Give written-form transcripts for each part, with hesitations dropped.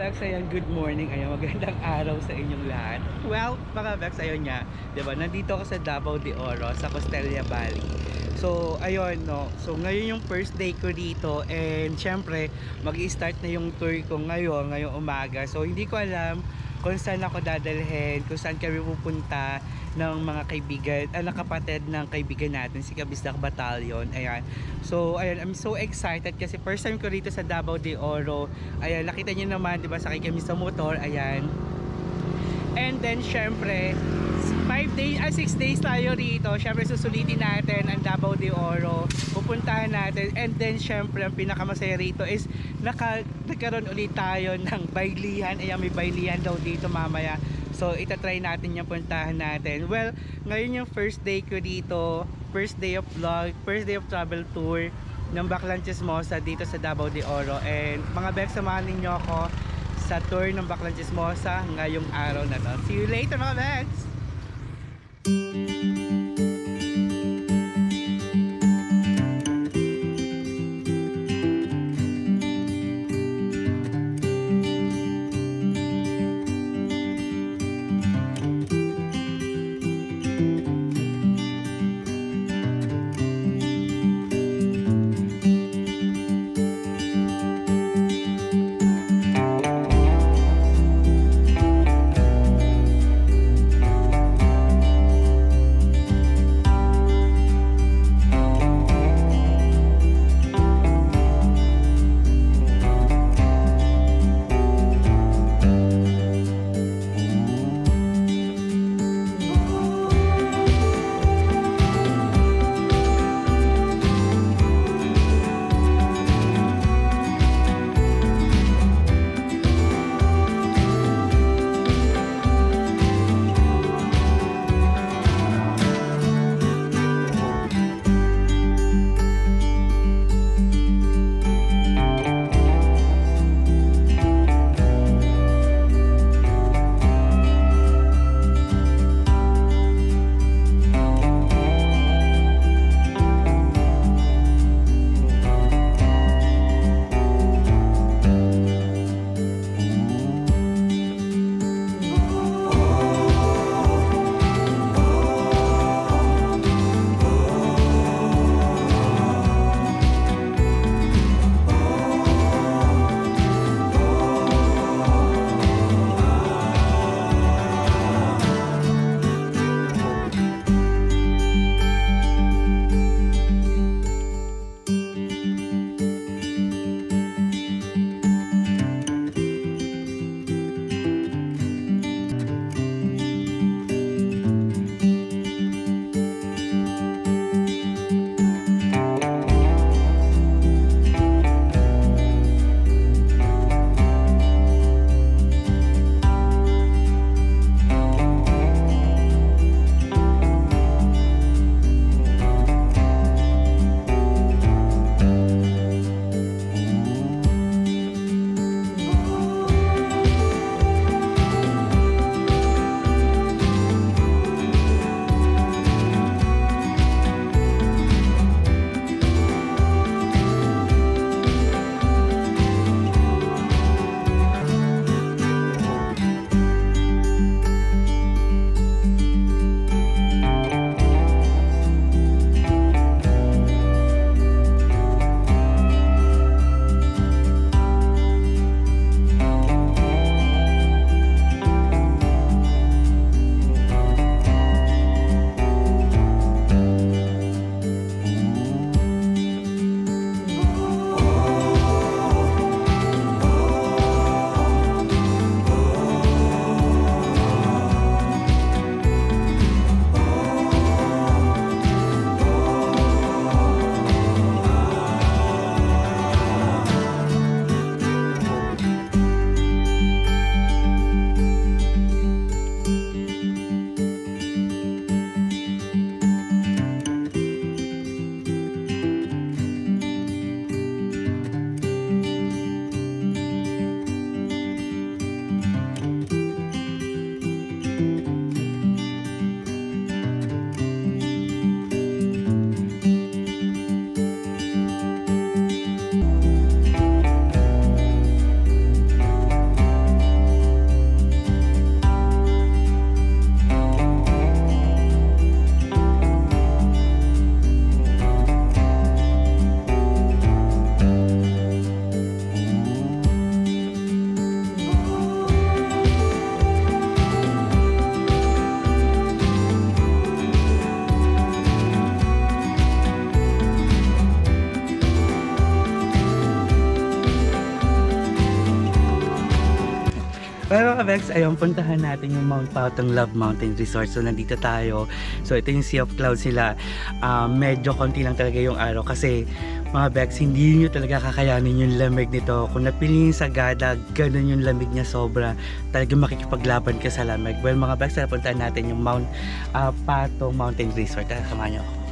Bex, ayan, good morning. Ayan, magandang araw sa inyong lahat. Well, mga Bex, ayun nga, 'di ba? Nandito ako sa Davao de Oro, sa Costelia Valley. So, ayun, no. So, ngayon yung first day ko dito and syempre, magi-start na yung tour ko ngayong umaga. So, hindi ko alam kung saan ako dadalhin, kung saan kami pupunta ng mga kaibigan, kapatid ng kaibigan natin, si Kabisdak Battalion. Ayan. So, ayun, I'm so excited kasi first time ko rito sa Davao de Oro. Ayan, nakita niyo naman, 'di ba, sakay kami sa motor, ayan. And then syempre, 6 days tayo rito. Syempre susulitin natin ang Davao de Oro. Pupuntahan natin. And then syempre ang pinakamasaya rito is nagkaroon ulit tayo ng baylihan. Ayan, may baylihan daw dito mamaya. So itatry natin yung puntahan natin. Well, ngayon yung first day ko dito. First day of vlog, first day of travel tour ng Baklan Chismosa dito sa Davao de Oro. And mga Bex, samahan ninyo ako sa tour ng Baklan Chismosa ngayong araw na to. See you later, mga Bex! Pero mga Bex, ayun, puntahan natin yung Mount Patong Love Mountain Resort. So nandito tayo. So ito yung Sea of Clouds sila. Medyo konti lang talaga yung araw kasi mga Bex, hindi nyo talaga kakayanin yung lamig nito. Kung napili sa Gada, ganun yung lamig niya sobra. Talagang makikipaglaban ka sa lamig. Well mga Bex, puntahan natin yung Mount Patong Mountain Resort. Samahan nyo ako.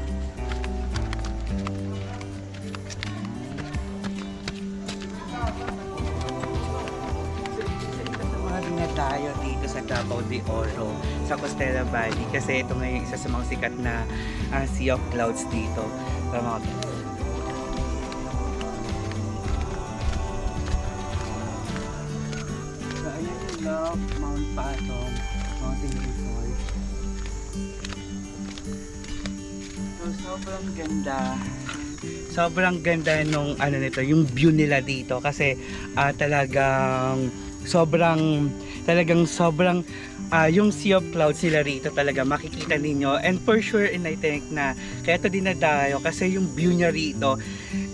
Tayo dito sa Davao de Oro sa Costera Valley kasi ito nga yung isa sa mga sikat na Sea of Clouds dito. So, mga so ayan yung Love Mount Patong Mountain Resort. So sobrang ganda. Sobrang ganda nung ano nito, yung view nila dito kasi talagang sobrang yung Sea of Clouds nila rito talaga makikita ninyo, and for sure and I think na kaya ito dinadayo kasi yung view niya rito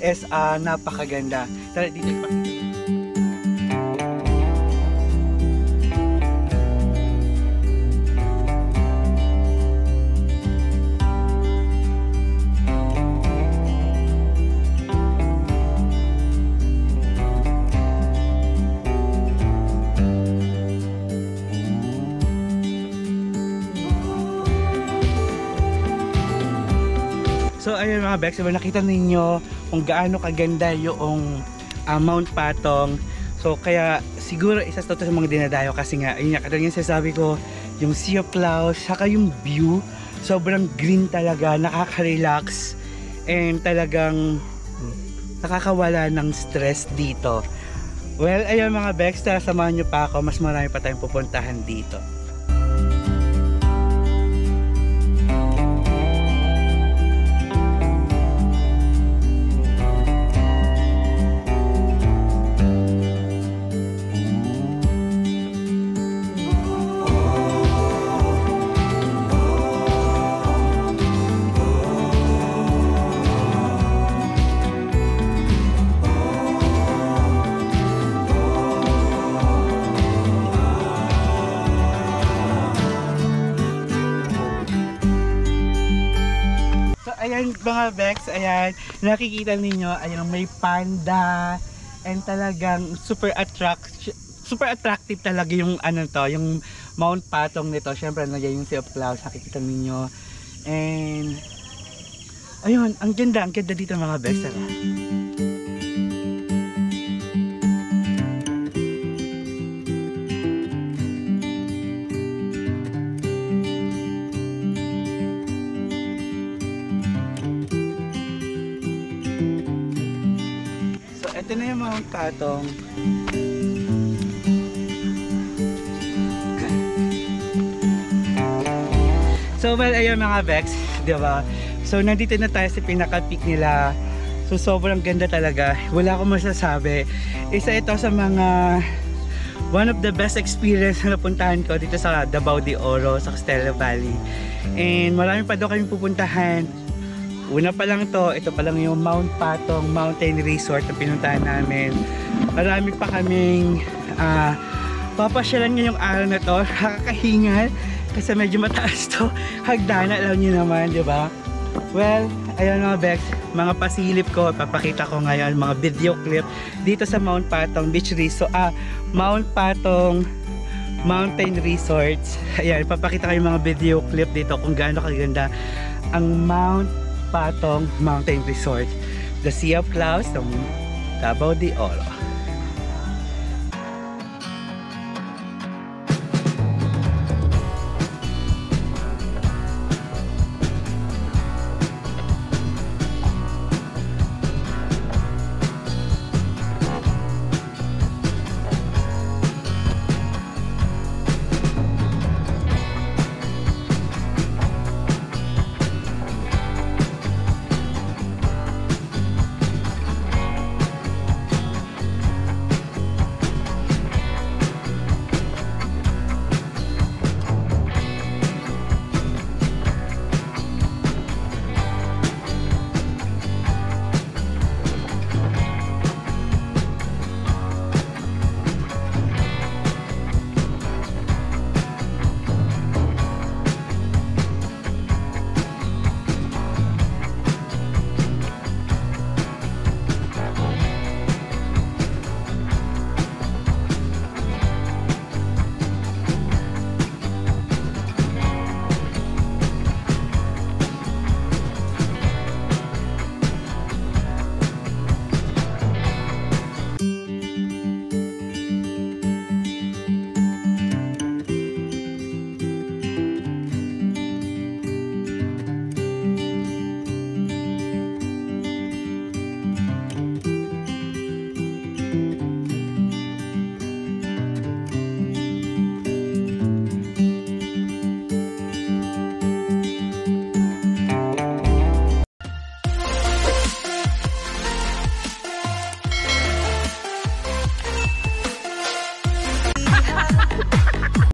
is napakaganda. Tara dito ipakita. So ayun mga Bex, nakita ninyo kung gaano kaganda yung Mount Patong. So kaya siguro isa sa mga dinadayo kasi nga, ayun nga, katulad yung sasabi ko, yung Sea of Clouds, saka yung view, sobrang green talaga, nakaka-relax, and talagang nakakawala ng stress dito. Well, ayun mga Bex, samahan nyo pa ako, mas marami pa tayong pupuntahan dito. Ayan mga Bex, ayan, nakikita ninyo, ayan, may panda, and talagang super attractive talaga yung ano to, yung Mount Patong nito. Syempre nandiyan yung Sea of Clouds, nakikita ninyo, and ayun, ang ganda dito mga Bex. Ito na yung Mount Patong. So well, ayun mga Bex, di ba? So nandito na tayo sa pinaka-peak nila. So sobrang ganda talaga. Wala akong masasabi. Isa ito sa mga one of the best experience na napuntahan ko dito sa Davao de Oro, sa Costera Valley. And marami pa daw kaming pupuntahan. Una pa lang ito pa lang yung Mount Patong Mountain Resort na pinuntahan namin. Marami pa kaming papasyalan ngayong araw na to. Nakakahingal kasi medyo mataas to. Hagdana, alam niyo naman, di ba? Well, ayun mga Bex, mga pasilip ko, papakita ko ngayon mga video clip dito sa Mount Patong Beach Resort, Mount Patong Mountain Resorts. Ayan, papakita ko yung mga video clip dito kung gaano kaganda ang Mount Patong Mountain Resort, the Sea of Clouds ng Davao de Oro.